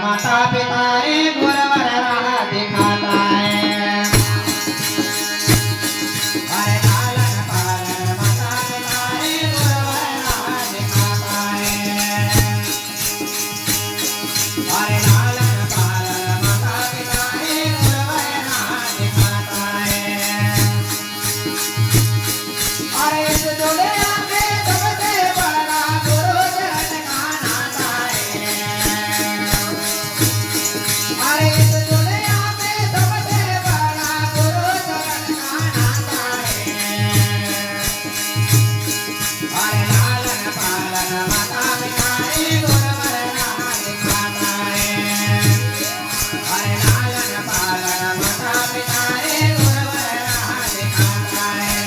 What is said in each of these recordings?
माता पिता रे गुरुवर राह दिखाता है। अरे लालन पालन माता पिता रे गुरुवर राह दिखाता है। अरे लालन पालन माता पिता रे गुरुवर राह दिखाता है। अरे इस दुनिया में सबसे बड़ा गुरु चरण का नाता है। अरे इस दुनिया में सबसे बड़ा गुरु चरण का नाता है। अरे लालन पालन माता पिता रे गुरुवर राह दिखाता है। अरे लालन पालन माता पिता रे गुरुवर राह दिखाता है।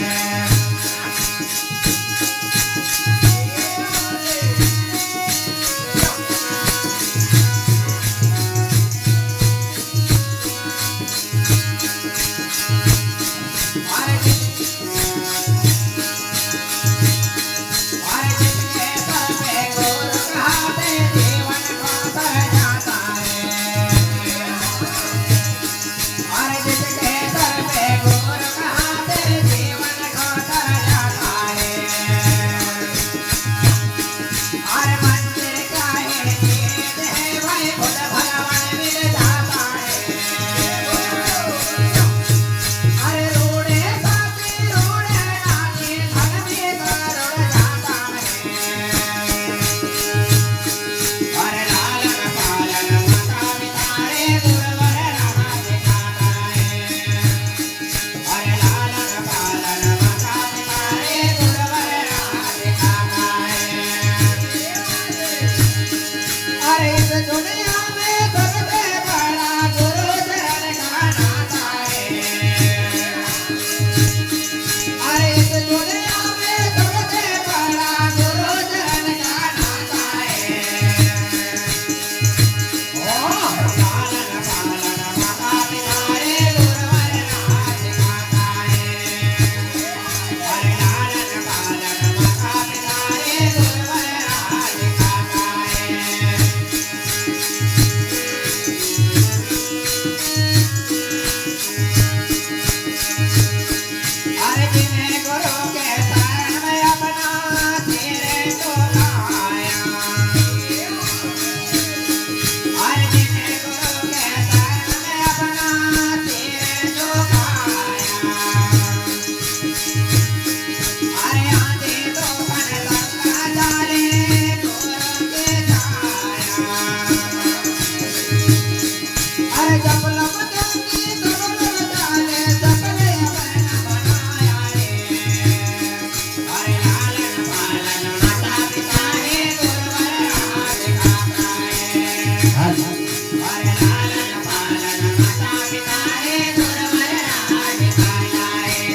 अरे जिसके सर पे गुरु कहते जीवन को तर जाता है। अरे जिसके सर पे गुरु कहते जीवन को तर जाता है। अरे मंदिर काहे जीत है भाई खुद भगवान मिल जाता है। अरे रोड़े साथी रोड़े नाची धन में करोड़ जाता है। अरे लालन पालन माता पिता रे गुरुवर राह दिखाता है। अरे लालन पालन माता पिता रे गुरुवर राह दिखाता है। अरे इस दुनिया में सबसे बड़ा गुरु चरण का नाता है। अरे इस दुनिया में सबसे बड़ा गुरु चरण का नाता है। ओ लालन पालन माता पिता रे गुरुवर राह दिखाता है। अरे लालन पालन माता पिता रे गुरुवर राह दिखाता है। अरे जिन्हें गुरु के शरण में अपना सिर झुकाया। अरे जिन्हें गुरु के शरण में अपना सिर झुकाया। अरे आंधी तूफान सबका जाले गुरु के छाया। अरे जब लब जंगी सब लब जाले सबने अपना बनाया रे। अरे लालन पालन माता पिता रे गुरुवर राह दिखाता है। अरे लालन पालन माता पिता रे गुरुवर राह दिखाता है।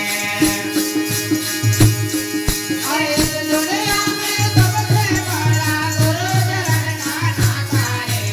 अरे इस दुनिया में सबसे बड़ा गुरु चरण का नाता है।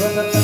શિવદત્ત